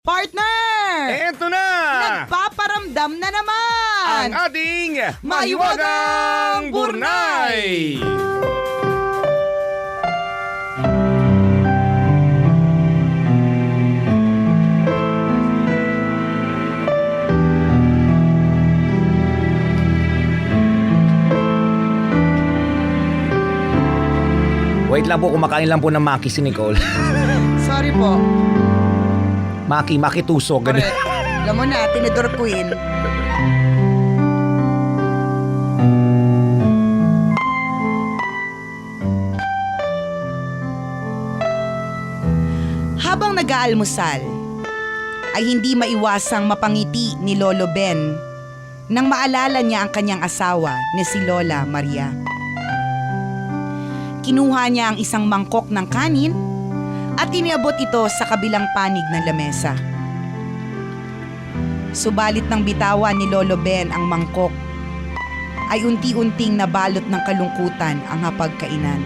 Partner! Eto na! Nagpaparamdam na naman! Ang ating Mahiwagang Burnay! Wait lang po, kumakain lang po ng maki si Nicole. Sorry po. Maki tusok. Correct. Alam mo na, tinidor queen. Habang nag-aalmusal, ay hindi maiwasang mapangiti ni Lolo Ben nang maalala niya ang kanyang asawa ni si Lola Maria. Kinuha niya ang isang mangkok ng kanin at iniabot ito sa kabilang panig ng lamesa. Subalit nang bitawan ni Lolo Ben ang mangkok, ay unti-unting nabalot ng kalungkutan ang hapagkainan.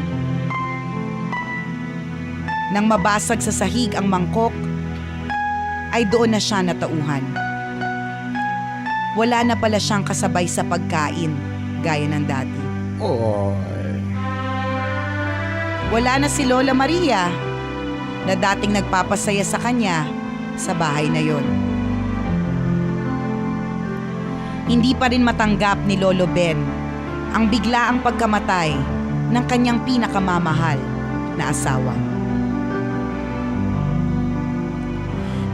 Nang mabasag sa sahig ang mangkok, ay doon na siya natauhan. Wala na pala siyang kasabay sa pagkain, gaya ng dati. Oh. Wala na si Lola Maria na dating nagpapasaya sa kanya sa bahay na yon. Hindi pa rin matanggap ni Lolo Ben ang biglaang pagkamatay ng kanyang pinakamamahal na asawa.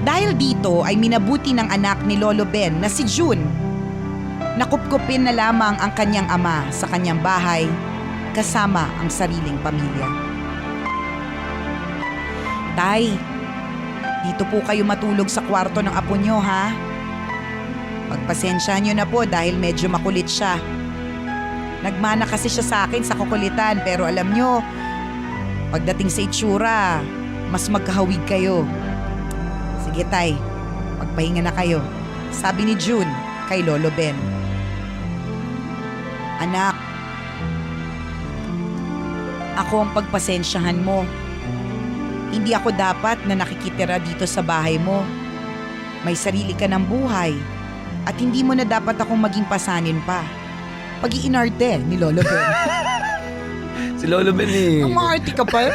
Dahil dito ay minabuti ng anak ni Lolo Ben na si June. Nakupkupin na lamang ang kanyang ama sa kanyang bahay kasama ang sariling pamilya. Tay, dito po kayo matulog sa kwarto ng apo nyo, ha? Pagpasensya nyo na po dahil medyo makulit siya. Nagmana kasi siya sa akin sa kukulitan, pero alam nyo, pagdating sa itsura, mas magkahawig kayo. Sige tay, magpahinga na kayo, sabi ni June kay Lolo Ben. Anak, ako ang pagpasensyahan mo. Hindi ako dapat na nakikitira dito sa bahay mo. May sarili ka ng buhay at hindi mo na dapat akong maging pasanin pa. Pag-iinarte ni Lolo Ben. Si Lolo Ben eh. Ang mga arty ka pa.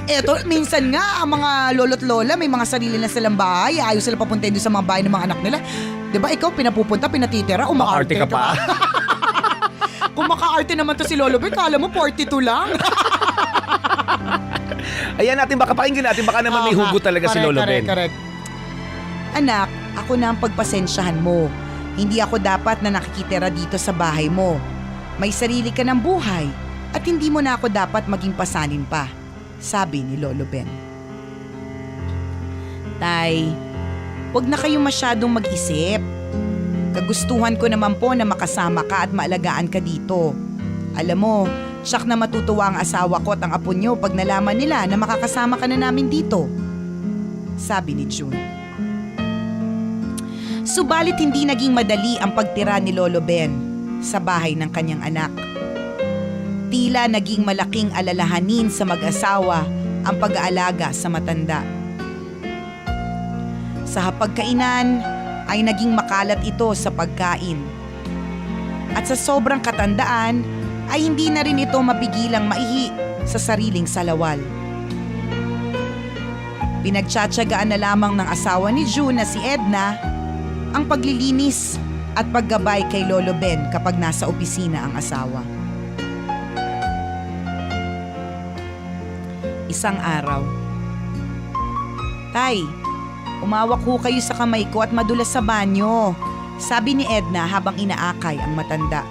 Eto, minsan nga, ang mga lolo't lola, may mga sarili na silang bahay. Ayaw sila papuntahin doon sa mga bahay ng mga anak nila. Diba, ikaw pinapupunta, pinatitira, umaarte Maarte ka pa. Kung maka-arte naman to si Lolo Ben, kala mo 42 lang. Ayan natin, baka pakinggan natin, baka naman may hugot talaga si Lolo Ben. Correct. Anak, ako na ang pagpasensyahan mo. Hindi ako dapat na nakikitira dito sa bahay mo. May sarili ka ng buhay at hindi mo na ako dapat maging pasanin pa, sabi ni Lolo Ben. Tay, huwag na kayong masyadong mag-isip. Kagustuhan ko naman po na makasama ka at maalagaan ka dito. Alam mo, siyak na matutuwa ang asawa ko at ang apo nyo pag nalaman nila na makakasama ka na namin dito, sabi ni June. Subalit hindi naging madali ang pagtira ni Lolo Ben sa bahay ng kanyang anak. Tila naging malaking alalahanin sa mag-asawa ang pag-aalaga sa matanda. Sa hapagkainan ay naging makalat ito sa pagkain. At sa sobrang katandaan ay hindi na rin ito mapigilang maihi sa sariling salawal. Pinagtsatsagaan na lamang ng asawa ni June na si Edna ang paglilinis at paggabay kay Lolo Ben kapag nasa opisina ang asawa. Isang araw. Tay, umawak ho kayo sa kamay ko at madulas sa banyo, sabi ni Edna habang inaakay ang matanda.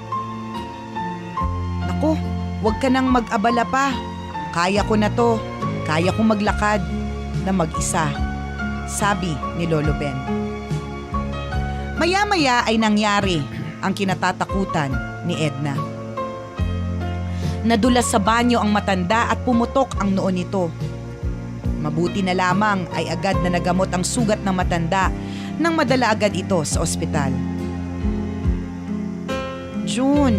Naku, huwag ka nang mag-abala pa. Kaya ko na to. Kaya kong maglakad na mag-isa, sabi ni Lolo Ben. Maya-maya ay nangyari ang kinatatakutan ni Edna. Nadulas sa banyo ang matanda at pumutok ang noo nito. Mabuti na lamang ay agad na nagamot ang sugat ng matanda nang madala agad ito sa ospital. June,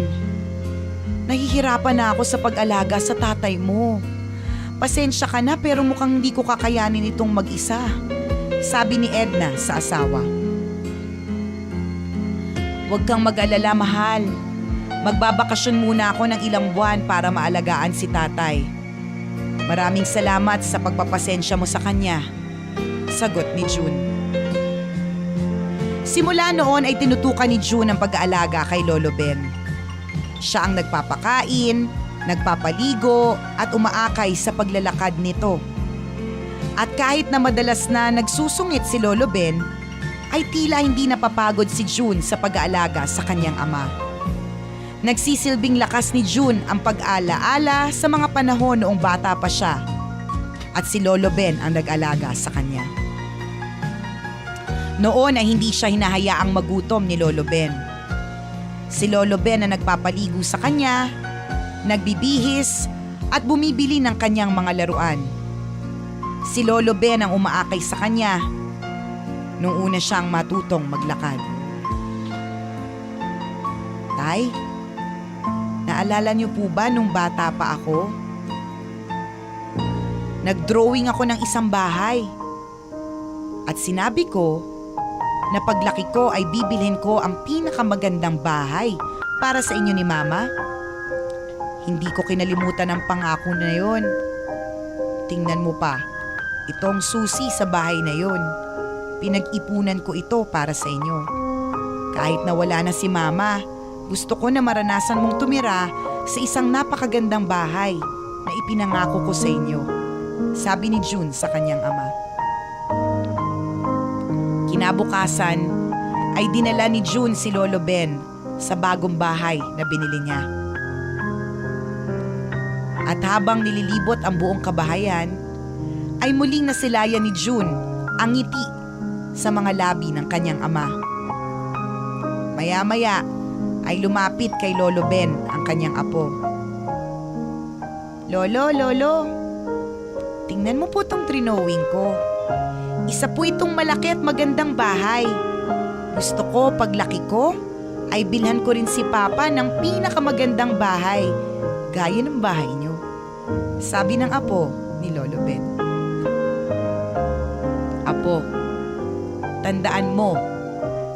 nahihirapan na ako sa pag-alaga sa tatay mo. Pasensya ka na pero mukhang hindi ko kakayanin itong mag-isa. Sabi ni Edna sa asawa. Huwag kang mag-alala, mahal. Magbabakasyon muna ako ng ilang buwan para maalagaan si tatay. Maraming salamat sa pagpapasensya mo sa kanya. Sagot ni June. Simula noon ay tinutukan ni June ang pag-aalaga kay Lolo Ben. Siya ang nagpapakain, nagpapaligo at umaakay sa paglalakad nito. At kahit na madalas na nagsusungit si Lolo Ben, ay tila hindi napapagod si June sa pag-aalaga sa kanyang ama. Nagsisilbing lakas ni June ang pag-alaala sa mga panahon noong bata pa siya at si Lolo Ben ang nag-alaga sa kanya. Noon ay hindi siya hinahayaang magutom ni Lolo Ben. Si Lolo Ben ang nagpapaligo sa kanya, nagbibihis at bumibili ng kanyang mga laruan. Si Lolo Ben ang umaakay sa kanya nung una siyang matutong maglakad. Tay, naalala niyo po ba nung bata pa ako? Nag-drawing ako ng isang bahay. At sinabi ko na paglaki ko ay bibilhin ko ang pinakamagandang bahay para sa inyo ni Mama. Hindi ko kinalimutan ang pangako na yon. Tingnan mo pa, itong susi sa bahay na yon. Pinag-ipunan ko ito para sa inyo. Kahit na wala na si Mama, gusto ko na maranasan mong tumira sa isang napakagandang bahay na ipinangako ko sa inyo. Sabi ni June sa kanyang ama. Kinabukasan ay dinala ni June si Lolo Ben sa bagong bahay na binili niya. At habang nililibot ang buong kabahayan, ay muling nasilayan ni June ang ngiti sa mga labi ng kanyang ama. Maya-maya ay lumapit kay Lolo Ben ang kanyang apo. Lolo, tingnan mo po tong drawing ko. Isa po itong malaki at magandang bahay. Gusto ko paglaki ko ay bilhan ko rin si Papa ng pinakamagandang bahay, gaya ng bahay niyo. Sabi ng apo ni Lolo Ben. Apo, tandaan mo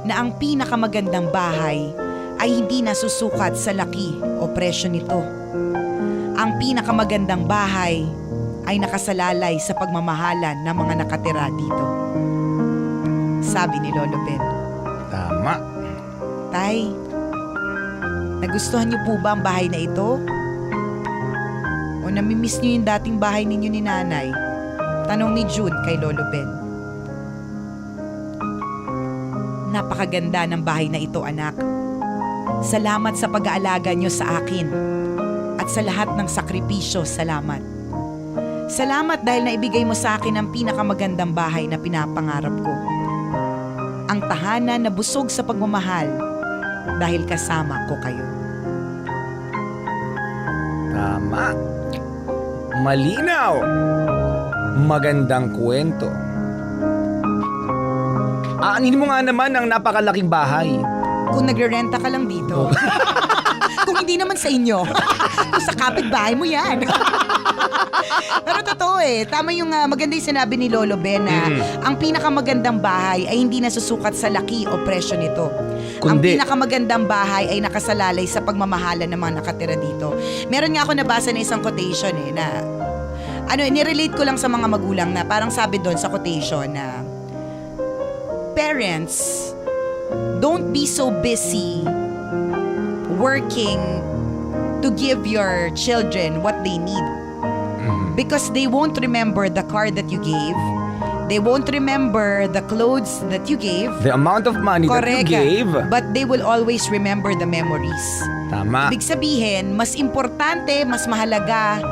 na ang pinakamagandang bahay ay hindi nasusukat sa laki o presyo nito. Ang pinakamagandang bahay ay nakasalalay sa pagmamahalan ng mga nakatira dito. Sabi ni Lolo Ben. Tama. Tay, nagustuhan niyo po ba ang bahay na ito? O namimiss niyo yung dating bahay ninyo ni Nanay? Tanong ni June kay Lolo Ben. Napakaganda ng bahay na ito, anak. Salamat sa pag-aalaga niyo sa akin. At sa lahat ng sakripisyo, salamat. Salamat dahil naibigay mo sa akin ang pinakamagandang bahay na pinapangarap ko. Ang tahanan na busog sa pagmamahal dahil kasama ko kayo. Tama. Malinaw. Magandang kwento. Aanin mo nga naman ang napakalaking bahay. Kung nagre-renta ka lang dito. Kung hindi naman sa inyo. Kung sa kapitbahay mo yan. Pero totoo tama yung maganda yung sinabi ni Lolo Ben na ang pinakamagandang bahay ay hindi nasusukat sa laki o presyo nito. Ang pinakamagandang bahay ay nakasalalay sa pagmamahalan ng mga nakatira dito. Meron nga ako nabasa na isang quotation na nirelate ko lang sa mga magulang na parang sabi doon sa quotation na parents, don't be so busy working to give your children what they need. Because they won't remember the car that you gave. They won't remember the clothes that you gave. The amount of money Correct. that you gave. But they will always remember the memories. Tama. Ibig sabihin, mas importante, mas mahalaga,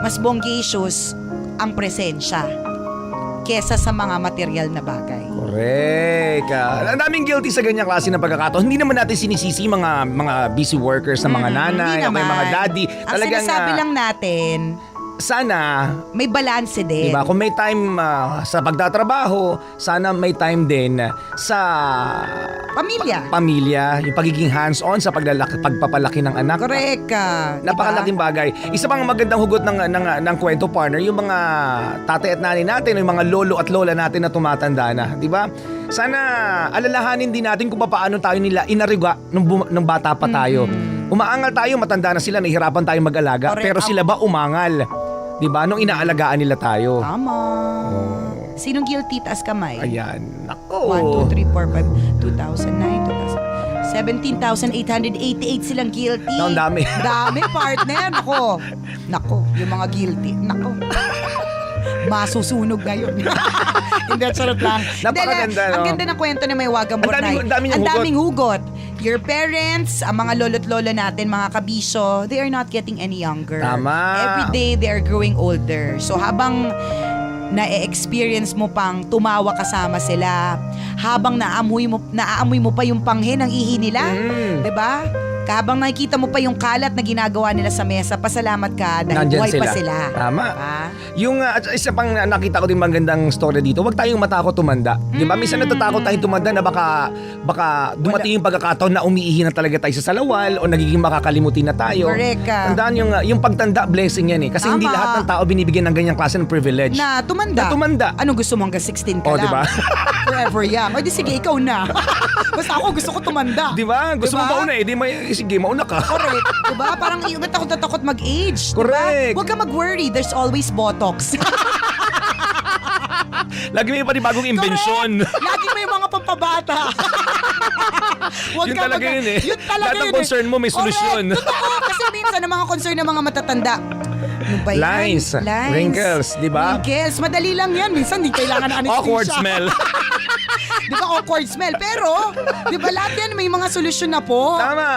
mas bongacious ang presensya kesa sa mga material na bagay. Correct. Ang daming guilty sa ganyang klase ng pagkakataon. Hindi naman natin sinisisi mga busy workers na mga nanay o Hindi may mga naman. daddy. Ang sinasabi lang natin, sana, May balanse din. diba, kung may time sa pagtatrabaho, sana may time din sa Pamilya. yung pagiging hands-on sa pagpapalaki ng anak. Correct ka. Napakalaking bagay. Isa pang magandang hugot ng kwento, partner, yung mga tatay at nanay natin, yung mga lolo at lola natin na tumatanda na, di ba? Sana alalahanin din natin kung paano tayo nila inariga nung bata pa tayo. Umaangal tayo, matanda na sila, nahihirapan tayong mag-alaga, Correct. pero sila ba umangal? Di ba? Nung inaalagaan nila tayo. Tama. Sinong guilty? Taas kamay. Ayan. Nako. 1, 2, 3, 4, 5, 2009, 17,888 silang guilty. Ang dami. Dami, partner. Nako, yung mga guilty. Nako. Masusunog ngayon. Hindi, charot lang. Napakaganda, no? Ang ganda ng kwento ni Mahiwagang Burnay. Ang dami niyang Ang daming hugot. Your parents, ang mga lolo't lola natin, mga kabisyo, they are not getting any younger. Tama. Every day, they are growing older. So habang na-experience mo pang tumawa kasama sila, habang naaamoy mo pa yung panghe ng ihi nila, 'di ba? Habang nakikita mo pa yung kalat na ginagawa nila sa mesa, pasalamat ka dahil Nandyan buhay pa sila. Tama. Diba? Yung isa pang nakita ko din magandang story dito, huwag tayong matakot tumanda. Di ba? Minsan natatakot tayong tumanda na baka dumating yung pagkakataon na umiihi na talaga tayo sa salawal o nagiging makakalimutin na tayo. Correct ka. Tandaan yung pagtanda, blessing yan eh. Kasi hindi Tama. lahat ng tao binibigyan ng ganyang klase ng privilege. Na tumanda. Na tumanda. Anong gusto mo hanggang 16 ka Oh, lang? diba? Forever young. O di sige, ikaw na. Basta ako gusto ko tumanda. Di ba? Gusto Diba? mo mauna eh. Sige, mauna ka. Correct. Diba? Parang ba't takot na takot mag-age? Correct. Diba? Huwag ka mag-worry. There's always Botox. Lagi may panibagong imbensyon. Correct. Lagi may mga pampabata. Huwag Yun ka talaga yun eh. Yun talaga Lahat ng yun eh. concern mo may solusyon. Correct. Totoo. Kasi minsan ang mga concern ng mga matatanda, ano ba yan? Lines. Wrinkles, di ba? Wrinkles. Madali lang yan. Minsan di kailangan na anesthesia. Awkward smell. Di ba awkward smell? Pero, di ba lahat yan may mga solusyon na po. Tama.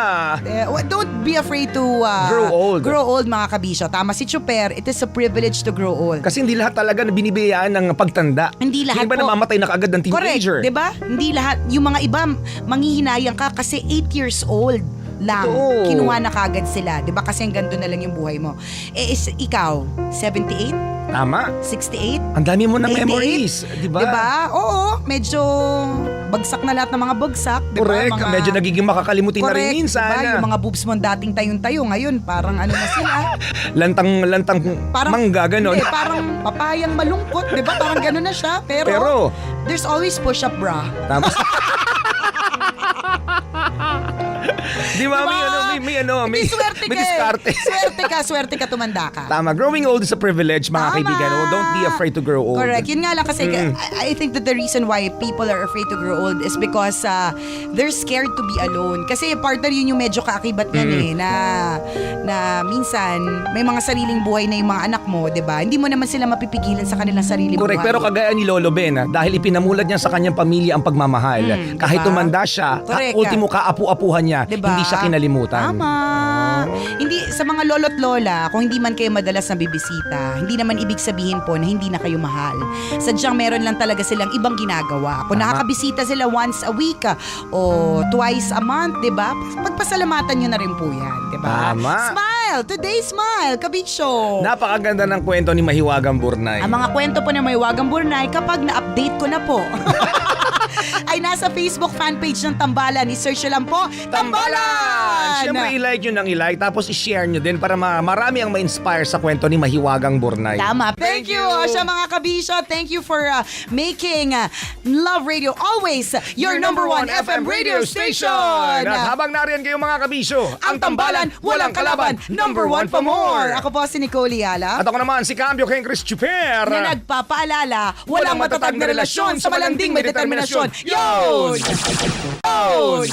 Don't be afraid to Grow old. Grow old, mga kabisyo. Tama si Chuper, it is a privilege to grow old. Kasi hindi lahat talaga na binibiyayaan ng pagtanda. Hindi lahat Hindi ba po. namamatay na kaagad ng teenager? Correct, 'di ba? Hindi lahat. Yung mga iba manghihinayang ka kasi 8 years old lang. Totoo. Kinuha na kagad sila, 'di ba? Kasi hanggang doon na lang yung buhay mo. Ikaw, 78, Tama. 68, Ang dami mo ng 88, memories, di ba? 'di ba? Oo, medyo bagsak na lahat ng mga bagsak, 'di ba? Correct. Medyo nagiging makakalimutin na rin minsan. Diba? Yung mga boobs mo dating tayong-tayo ngayon, parang ano na sila. Lantang mangga, ganon. Hindi, parang papayang malungkot, 'di ba? Parang gano'n na siya. Pero there's always push-up bra. Tama. Di ba? Diba? May Swerte may ka. diskarte. Swerte ka, tumanda ka. Tama. Growing old is a privilege, mga Tama. kaibigan. Don't be afraid to grow old. Correct. Yun nga lang kasi I think that the reason why people are afraid to grow old is because they're scared to be alone. Kasi partner yun yung medyo kaakibat yan eh na minsan may mga sariling buhay na yung mga anak mo, 'di ba? Hindi mo naman sila mapipigilan sa kanilang sariling Correct. buhay. Pero kagaya ni Lolo Ben, dahil ipinamulad niya sa kanyang pamilya ang pagmamahal. Kahit diba? tumanda siya, Correct. ultimo kaapu-apuhan niya, Diba? hindi siya kinalimutan. Tama. Hindi sa mga lolo't lola, kung hindi man kayo madalas na bibisita, hindi naman ibig sabihin po na hindi na kayo mahal. Sadyang meron lang talaga silang ibang ginagawa. Kung nakakabisita sila once a week o twice a month, 'di ba? Pagpasalamatan niyo na rin po 'yan, 'di ba? Tama. Smile, today smile, Kabisyo. Napakaganda ng kwento ni Mahiwagang Burnay. Ang mga kwento po ng Mahiwagang Burnay, kapag na-update ko na po, ay nasa Facebook fanpage ng Tambalan. I-search nyo lang po, Tambalan! Siyempre, i-like nyo nang i-like, tapos i-share nyo din para marami ang ma-inspire sa kwento ni Mahiwagang Burnay. Tama. Thank you sa mga kabisyo. Thank you for making Love Radio always your number one FM radio station. At habang nariyan kayo mga kabisyo, Ang Tambalan, walang kalaban, number one pa more. Ako po si Nicole Yala. At ako naman si Cambio King Chris Chuper. Na nagpapaalala, walang matatag na relasyon sa malanding may determinasyon. Yun! Yun! Yun!